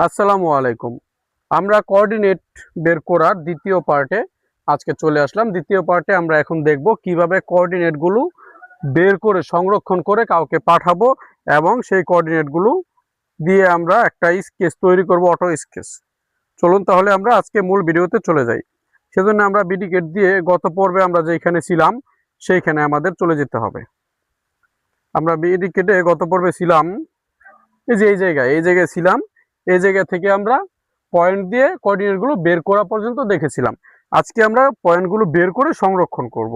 আসসালামু আলাইকুম। আমরা কোঅর্ডিনেট বের করার দ্বিতীয় পার্টে আজকে চলে আসলাম। দ্বিতীয় পার্টে আমরা এখন দেখব কিভাবে কোঅর্ডিনেটগুলো বের করে সংরক্ষণ করে কাউকে পাঠাবো এবং সেই কোঅর্ডিনেটগুলো দিয়ে আমরা একটা স্কেচ তৈরি করব, অটো স্কেচ। চলুন তাহলে আমরা আজকে মূল ভিডিওতে চলে যাই। সেজন্য আমরা বিডিকেট দিয়ে গত পর্বে আমরা যেখানে ছিলাম সেইখানে আমাদের চলে যেতে হবে। আমরা বিডিকেটে গত পর্বে ছিলাম এই জায়গায় ছিলাম। এই জায়গা থেকে আমরা পয়েন্ট দিয়ে কোঅর্ডিনেটগুলো বের করা পর্যন্ত দেখেছিলাম। আজকে আমরা পয়েন্টগুলো বের করে সংরক্ষণ করব।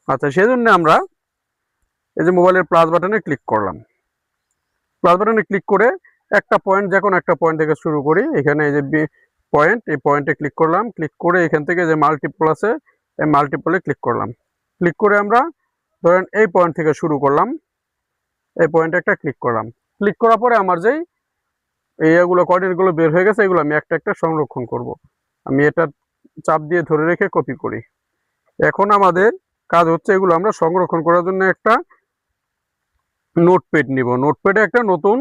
আচ্ছা, সেজন্য আমরা এই যে মোবাইলের প্লাস বাটনে ক্লিক করলাম। প্লাস বাটনে ক্লিক করে একটা পয়েন্ট, যে কোনো একটা পয়েন্ট থেকে শুরু করি। এখানে এই যে পয়েন্ট, এই পয়েন্টে ক্লিক করলাম। ক্লিক করে এখান থেকে যে মাল্টিপল আছে এই মাল্টিপলে ক্লিক করলাম। ক্লিক করে আমরা ধরেন এই পয়েন্ট থেকে শুরু করলাম, এই পয়েন্টে একটা ক্লিক করলাম। ক্লিক করার পরে আমার যেই এইগুলো কোঅর্ডিনেটগুলো বের হয়ে গেছে এগুলো আমি একটা একটা সংরক্ষণ করব। আমি এটা চাপ দিয়ে ধরে রেখে কপি করি। এখন আমাদের কাজ হচ্ছে এগুলো আমরা সংরক্ষণ করার জন্য একটা নোটপ্যাড নিব। নোটপ্যাডে একটা নতুন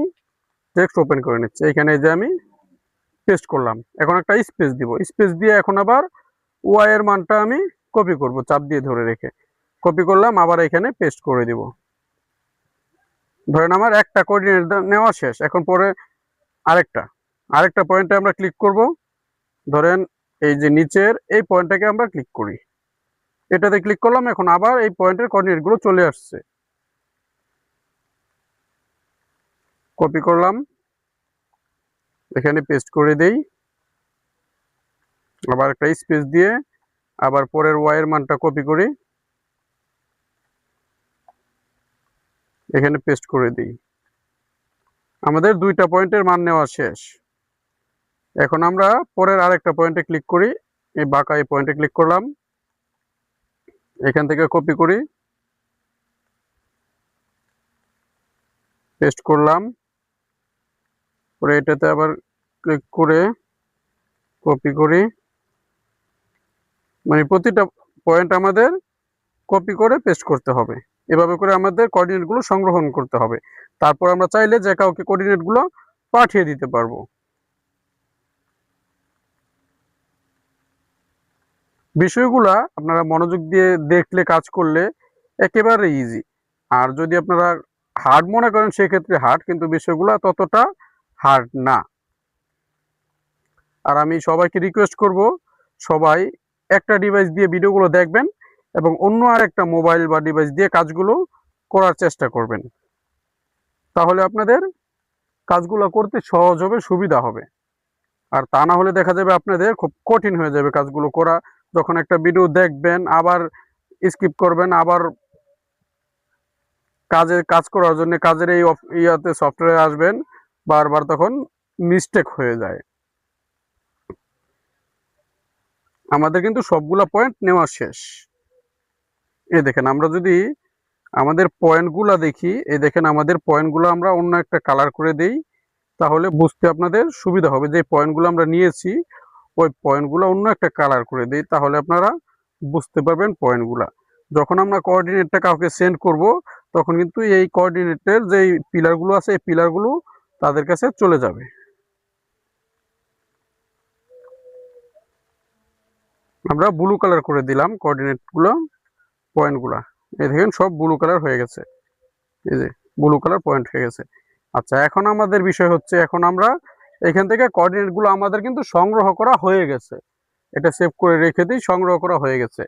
টেক্সট ওপেন করে নিচ্ছি। এখানে যে আমি পেস্ট করলাম, এখন একটা স্পেস দিব। স্পেস দিয়ে এখন আবার ওয়াই এর মানটা আমি কপি করব, চাপ দিয়ে ধরে রেখে কপি করলাম, আবার এখানে পেস্ট করে দিব। ধরেন আমার একটা কোঅর্ডিনেট নেওয়া শেষ। এখন পরে আরেকটা আরেকটা পয়েন্টে আমরা ক্লিক করব। ধরেন এই যে নিচের এই পয়েন্টটাকে আমরা ক্লিক করি, এটাতে ক্লিক করলাম। এখন আবার এই পয়েন্টের কোঅর্ডিনেটগুলো চলে আসছে। কপি করলাম, এখানে পেস্ট করে দেই, আবার একটা স্পেস দিয়ে আবার পরের ওয়াই এর মানটা কপি করি, এখানে পেস্ট করে দিই। আমাদের দুইটা পয়েন্টের মান নেওয়া শেষ। এখন আমরা পরের আরেকটা পয়েন্টে ক্লিক করি, এই বাঁকা এই পয়েন্টে ক্লিক করলাম, এখান থেকে কপি করি, পেস্ট করলাম, পরে এটাতে আবার ক্লিক করে কপি করি। মানে প্রতিটা পয়েন্ট আমাদের কপি করে পেস্ট করতে হবে। এভাবে করে আমাদের কোঅর্ডিনেটগুলো সংগ্রহণ করতে হবে। তারপর আমরা চাইলে যে কাউকে কোঅর্ডিনেটগুলো পাঠিয়ে দিতে পারবো। বিষয়গুলা আপনারা মনোযোগ দিয়ে দেখলে কাজ করলে একেবারে ইজি। আর যদি আপনারা হার্ড মনে করেন সেক্ষেত্রে হার্ড, কিন্তু বিষয়গুলো ততটা হার্ড না। আর আমি সবাইকে রিকোয়েস্ট করব, সবাই একটা ডিভাইস দিয়ে ভিডিওগুলো দেখবেন এবং অন্য আরেকটা মোবাইল বা ডিভাইস দিয়ে কাজগুলো করার চেষ্টা করবেন। তাহলে আপনাদের কাজগুলো করতে সহজ হবে, সুবিধা হবে। আর তা না হলে দেখা যাবে আপনাদের খুব কঠিন হয়ে যাবে কাজগুলো করা। যখন একটা ভিডিও দেখবেন আবার স্কিপ করবেন, আবার কাজ করার জন্য কাজের এই ইয়াতে সফটওয়্যারে আসবেন, বারবার তখন মিস্টেক হয়ে যায়। আমাদের কিন্তু সবগুলা পয়েন্ট নেওয়া শেষ। এই দেখেন, আমরা যদি আমাদের পয়েন্টগুলা দেখি, এই দেখেন আমাদের পয়েন্টগুলো আমরা অন্য একটা কালার করে দেই, তাহলে বুঝতে আপনাদের সুবিধা হবে। যে পয়েন্টগুলো আমরা নিয়েছি ওই পয়েন্টগুলো অন্য একটা কালার করে দেই, তাহলে আপনারা বুঝতে পারবেন পয়েন্টগুলা। যখন আমরা কোঅর্ডিনেটটা কাউকে সেন্ড করব তখন কিন্তু এই কোঅর্ডিনেটের যে পিলারগুলো আছে এই পিলারগুলো তাদের কাছে চলে যাবে। আমরা ব্লু কালার করে দিলাম কোঅর্ডিনেটগুলো, পয়েন্টগুলা। এই দেখেন সব ব্লু কালার হয়ে গেছে, এই যে ব্লু কালার পয়েন্ট হয়ে গেছে। আচ্ছা, এখন আমাদের বিষয় হচ্ছে, এখন আমরা এখান থেকে কোঅর্ডিনেটগুলো আমাদের কিন্তু সংগ্রহ করা হয়ে গেছে। এটা সেভ করে রেখে দিই, সংগ্রহ করা হয়ে গেছে।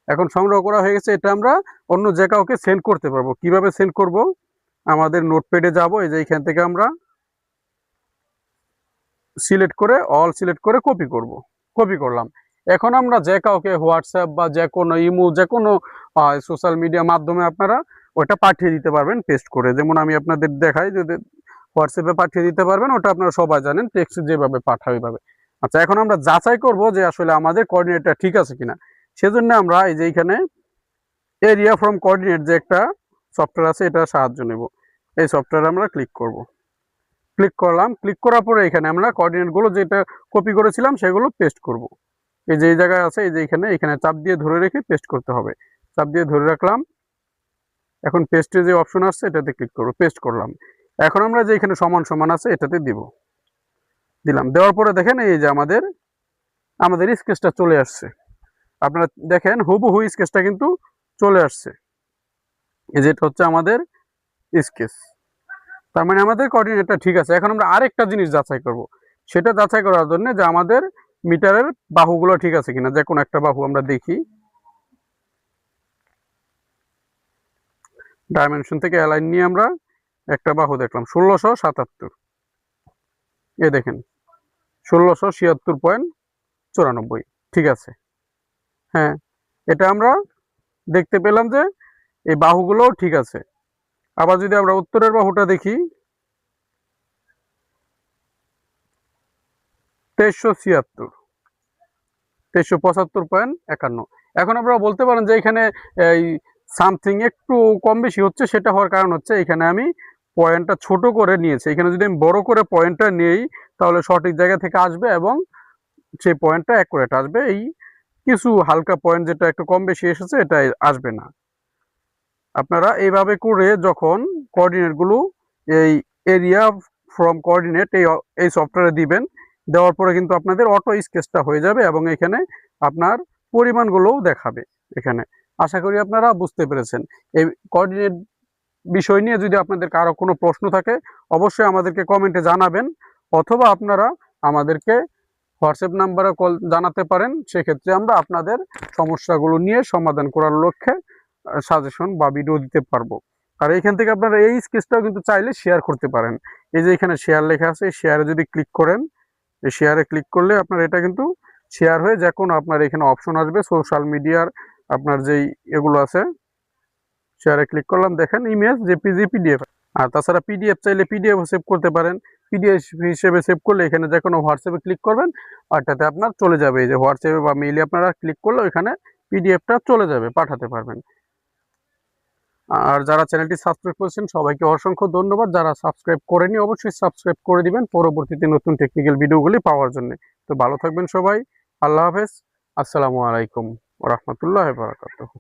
এখন সংগ্রহ করা হয়ে গেছে, এটা আমরা অন্য যে কাউকে সেন্ড করতে পারবো। কিভাবে সেন্ড করব? আমাদের নোটপ্যাডে যাব, এই যে এখান থেকে আমরা সিলেক্ট করে অল সিলেক্ট করে কপি করব। কপি করলাম। এখন আমরা যে কাউকে হোয়াটসঅ্যাপ বা যে কোনো ইমো, যে কোনো সোশ্যাল মিডিয়া মাধ্যমে আপনারা ওটা পাঠিয়ে দিতে পারবেন পেস্ট করে। যেমন আমি আপনাদের দেখাই, যদি হোয়াটসঅ্যাপে পাঠিয়ে দিতে পারবেন, ওটা আপনারা সবাই জানেন, টেক্সট যেভাবে পাঠায় ওইভাবে। আচ্ছা, এখন আমরা যাচাই করব যে আসলে আমাদের কোঅর্ডিনেটটা ঠিক আছে কিনা। সেজন্য আমরা এই যে এখানে এরিয়া ফ্রম কোঅর্ডিনেট যে একটা সফটওয়্যার আছে, এটার সাহায্য নেব। এই সফটওয়্যারে আমরা ক্লিক করব। ক্লিক করলাম। ক্লিক করার পরে এখানে আমরা কোঅর্ডিনেটগুলো যেটা কপি করেছিলাম সেগুলো পেস্ট করব। এই যে এই জায়গায় আছে, এই যে এখানে চাপ দিয়ে ধরে রেখে পেস্ট করতে হবে। চাপ দিয়ে ধরে রাখলাম। এখন পেস্টে যে অপশন আসছে এটাতে ক্লিক করব, পেস্ট করলাম। এখন আমরা যে এখানে সমান সমান আছে এটাতে দিব। দিলাম। দেওয়ার পরে দেখেন এই যে আমাদের স্কেচটা চলে আসছে। আপনারা দেখেন হুবহু স্কেচটা কিন্তু চলে আসছে। এই যে এটা হচ্ছে আমাদের স্কেচ। তার মানে আমাদের কোঅর্ডিনেটটা ঠিক আছে। এখন আমরা আরেকটা জিনিস যাচাই করব। সেটা যাচাই করার জন্য যে আমাদের মিটারের বাহুগুলো ঠিক আছে কিনা। যে কোনো একটা বাহু আমরা দেখি। ডাইমেনশন থেকে অ্যালাইন নিয়ে আমরা একটা বাহু দেখলাম 1677। এ দেখেন 1676.94 ঠিক আছে। হ্যাঁ, এটা আমরা দেখতে পেলাম যে এই বাহুগুলোও ঠিক আছে। আবার যদি আমরা উত্তরের বাহুটা দেখি 2376, 2375.51। এখন আপনারা বলতে পারেন যে এখানে এই সামথিং একটু কম বেশি হচ্ছে, সেটা হওয়ার কারণ হচ্ছে এখানে আমি পয়েন্টটা ছোট করে নিয়েছি। এখানে যদি আমি বড় করে পয়েন্টটা নেই তাহলে সঠিক জায়গা থেকে আসবে এবং সেই পয়েন্টটা অ্যাকুরেট আসবে। এই কিছু হালকা পয়েন্ট যেটা একটু কম বেশি এসেছে এটা আসবে না। আপনারা এইভাবে করে যখন কোঅর্ডিনেটগুলো এই এরিয়া ফ্রম কোঅর্ডিনেট এই সফটওয়্যারে দিবেন, দেওয়ার পরে কিন্তু আপনাদের অটো স্কেচটা হয়ে যাবে এবং এখানে আপনার পরিমাণগুলোও দেখাবে এখানে। আশা করি আপনারা বুঝতে পেরেছেন। এই কোঅর্ডিনেট বিষয় নিয়ে যদি আপনাদের কারো কোনো প্রশ্ন থাকে অবশ্যই আমাদেরকে কমেন্টে জানাবেন, অথবা আপনারা আমাদেরকে হোয়াটসঅ্যাপ নাম্বারে কল জানাতে পারেন। সেক্ষেত্রে আমরা আপনাদের সমস্যাগুলো নিয়ে সমাধান করার লক্ষ্যে সাজেশন বা ভিডিও দিতে পারবো। আর এইখান থেকে আপনারা এই স্কেচটাও কিন্তু চাইলে শেয়ার করতে পারেন। এই যে এখানে শেয়ার লেখা আছে, এই শেয়ারে যদি ক্লিক করেন, এই শেয়ারে ক্লিক করলে আপনার এটা কিন্তু শেয়ার হয়ে যে কোনো আপনার এখানে অপশন আসবে সোশ্যাল মিডিয়ার আপনার যেই এগুলো আছে। শেয়ারে ক্লিক করলাম, দেখেন ইমেজ, জেপিজি, পিডিএফ। আর তাছাড়া পিডিএফ চাইলে পিডিএফ সেভ করতে পারেন। পিডিএফ হিসেবে সেভ করলে এখানে যে কোনো হোয়াটসঅ্যাপে ক্লিক করবেন, ওটাতে আপনার চলে যাবে। এই যে হোয়াটসঅ্যাপে বা মেইলে আপনারা ক্লিক করলে ওইখানে পিডিএফটা চলে যাবে, পাঠাতে পারবেন। আর যারা চ্যানেলটি সাবস্ক্রাইব করেছেন সবাইকে অসংখ্য ধন্যবাদ। যারা সাবস্ক্রাইব করেনি অবশ্যই সাবস্ক্রাইব করে দিবেন পরবর্তীতে নতুন টেকনিক্যাল ভিডিওগুলি পাওয়ার জন্য। তো ভালো থাকবেন সবাই। আল্লাহ হাফেজ। আসসালামু আলাইকুম ওয়া রাহমাতুল্লাহি ওয়া বারাকাতুহু।